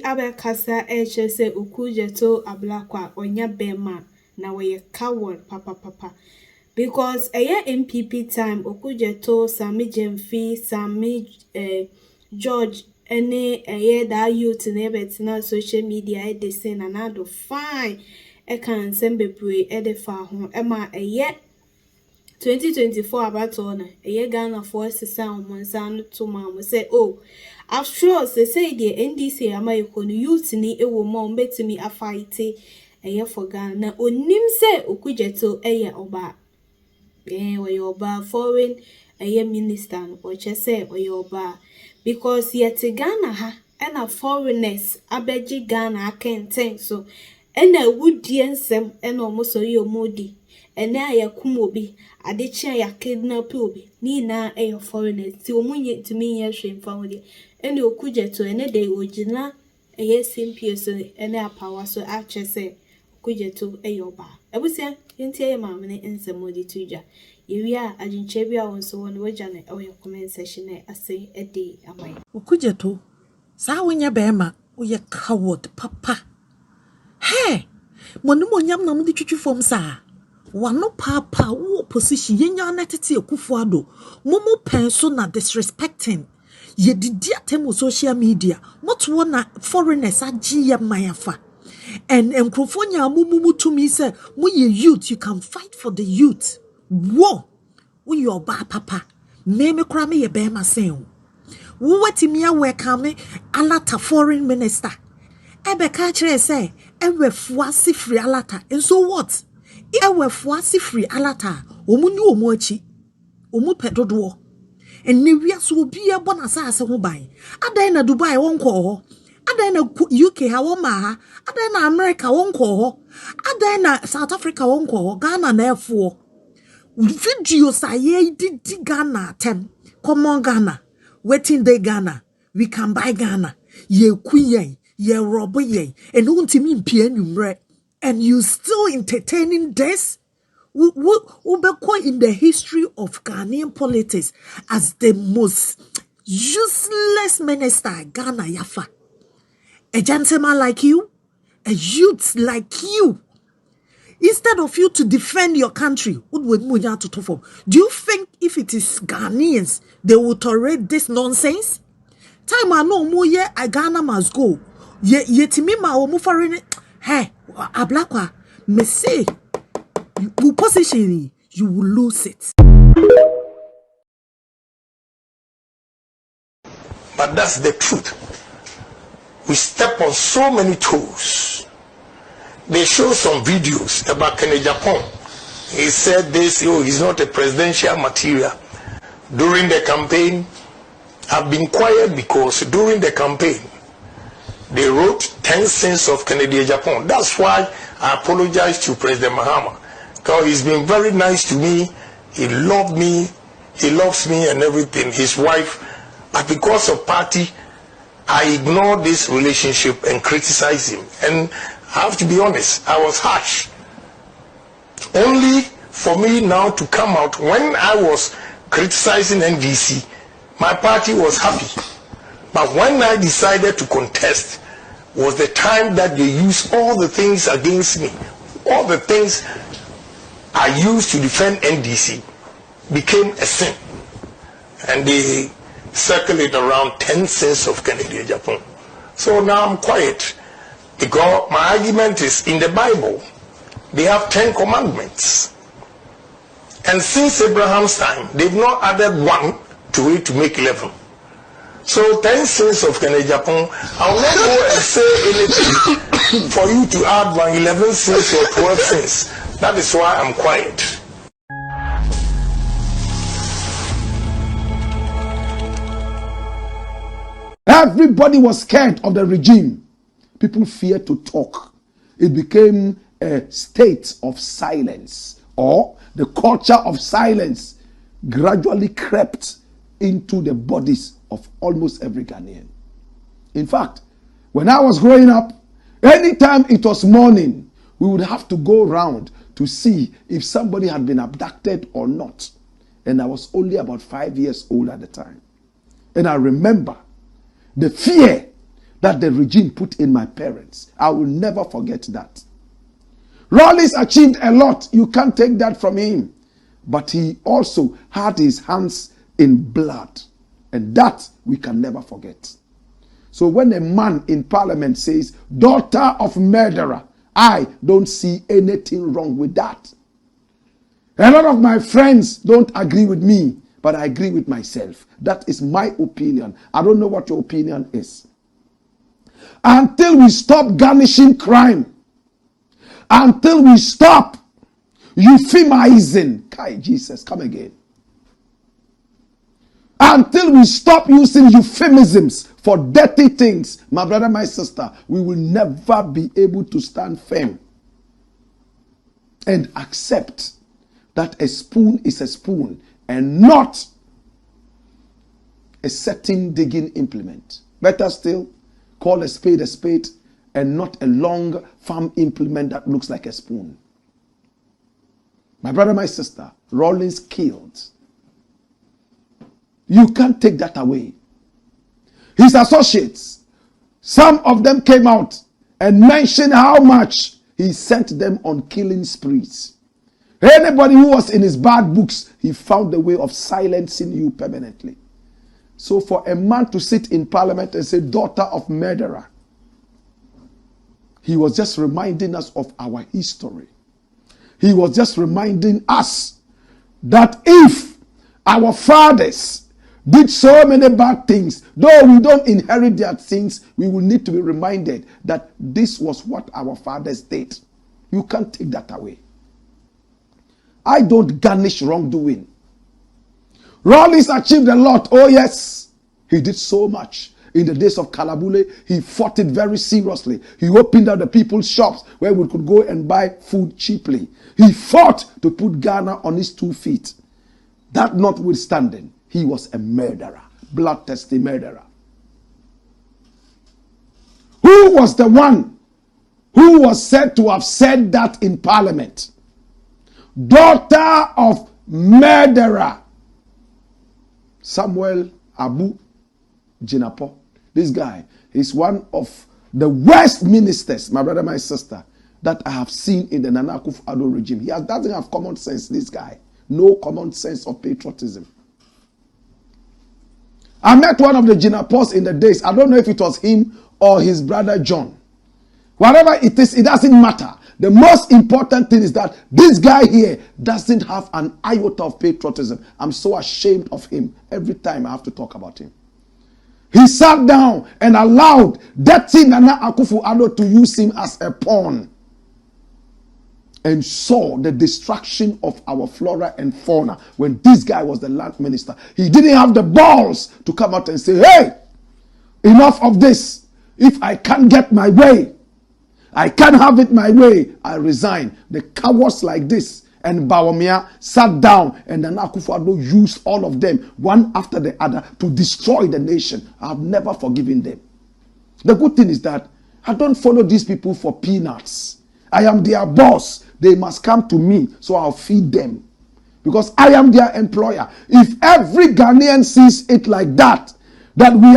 abekasa eche se Okujeto ablakwa onya bema na we coward papa. Because MPP time Okujeto Sami Jemfi Sami George any that youth na social media they say another fine can send bebre fa ho ema 2024 about on Ghana for sound monsan to mama say oh after all say the NDC ama yekonu youth ni ewo ma betimi afight for Ghana na onim say Okujeto oba oba foreign minister no or say oba because yet Ghana ha and a foreigners abeji Ghana akenten so ena wudi ensem ena omoso yo modi ena ayakum obi adechi ya kidnap obi ni na foreigners ti omunye timi ye hwemfa ho de ena Okujeto ena de ogina simple so ena power so ache say Okujeto oba ebusia yentie ye mamene ensem odi tuja yewia ajinche bia wonso won waja na comment section e ase ede amai Okujeto sa wonya bema oye coward papa he monum onyam na mudi twitwi fom sa wano papa wo position yenya na tete Akufo-Addo momo pen so na disrespecting ye didi atem social media moto na foreigners agi ye mayafa and enkrofo nya mumu to me say mo ye youth you can fight for the youth wo your ba papa me kra me ye be ma sen wo watimi welcome alata foreign minister ebe ka kire say ewefu asifri alata and so what ewefu asifri alata omuni omu achi omu pedodo and ne wiase obi e bona saase ho ban adan na Dubai wonko ho adan na UK ha wo ma ha adan na America wonko ho adan na South Africa wonko ho Ghana na efo videos aye did Ghana tem come on Ghana waiting day Ghana we can buy Ghana ye kuyen ye robo ye and untimi mpie numre and you still entertaining this Ubeko in the history of Ghanaian politics as the most useless minister Ghana yafa a gentleman like you, a youth like you. Instead of you to defend your country, do you think if it is Ghanaians, they will tolerate this nonsense? Time I know more ye Ghana must go. Ye timima omu foreign hey ablakwa me say you position you will lose it. But that's the truth. We step on so many toes. They show some videos about Kennedy Japan. He said this, he's not a presidential material. During the campaign, I've been quiet because during the campaign, they wrote 10 sins of Kennedy Japan. That's why I apologize to President Mahama. Because he's been very nice to me. He loved me. He loves me and everything. His wife. But because of party, I ignored this relationship and criticized him. And I have to be honest, I was harsh. Only for me now to come out, when I was criticizing NDC, my party was happy. But when I decided to contest, was the time that they used all the things against me. All the things I used to defend NDC became a sin. And they circulate around 10 sins of Kennedy Japan. So now I'm quiet. Because my argument is in the Bible, they have 10 commandments. And since Abraham's time, they've not added one to it to make 11. So 10 sins of Kennedy Japan, I'll not go and say anything for you to add 11 sins or 12 sins. That is why I'm quiet. Everybody was scared of the regime. People feared to talk. It became a state of silence, or the culture of silence gradually crept into the bodies of almost every Ghanaian. In fact, when I was growing up, anytime it was morning, we would have to go around to see if somebody had been abducted or not. And I was only about 5 years old at the time. And I remember the fear that the regime put in my parents. I will never forget that. Rawlings achieved a lot. You can't take that from him. But he also had his hands in blood. And that we can never forget. So when a man in parliament says, daughter of murderer, I don't see anything wrong with that. A lot of my friends don't agree with me, but I agree with myself. That is my opinion. I don't know what your opinion is. Until we stop garnishing crime, until we stop euphemizing, Kai Jesus, come again. Until we stop using euphemisms for dirty things, my brother, my sister, we will never be able to stand firm and accept that a spoon is a spoon and not a certain digging implement. Better still, call a spade and not a long farm implement that looks like a spoon. My brother, my sister, Rawlings killed. You can't take that away. His associates, some of them came out and mentioned how much he sent them on killing sprees. Anybody who was in his bad books, he found a way of silencing you permanently. So for a man to sit in parliament and say, daughter of murderer, he was just reminding us of our history. He was just reminding us that if our fathers did so many bad things, though we don't inherit their sins, we will need to be reminded that this was what our fathers did. You can't take that away. I don't garnish wrongdoing. Rawlings achieved a lot. Oh yes, he did so much. In the days of Kalabule, he fought it very seriously. He opened up the people's shops where we could go and buy food cheaply. He fought to put Ghana on his 2 feet. That notwithstanding, he was a murderer, bloodthirsty murderer. Who was the one who was said to have said that in parliament? Daughter of murderer. Samuel Abu Jinapo. This guy is one of the worst ministers, my brother, my sister, that I have seen in the Nana Akufo-Addo regime. He doesn't have common sense, this guy. No common sense of patriotism. I met one of the Jinapos in the days. I don't know if it was him or his brother John. Whatever it is, it doesn't matter. The most important thing is that this guy here doesn't have an iota of patriotism. I'm so ashamed of him every time I have to talk about him. He sat down and allowed dirty Nana Akufo-Addo to use him as a pawn and saw the destruction of our flora and fauna when this guy was the land minister. He didn't have the balls to come out and say, hey, enough of this. If I can't get my way, I can't have it my way, I resign. The cowards like this and Bawumia sat down and then Akufo-Addo used all of them, one after the other, to destroy the nation. I've never forgiven them. The good thing is that I don't follow these people for peanuts. I am their boss. They must come to me, so I'll feed them. Because I am their employer. If every Ghanaian sees it like that, that we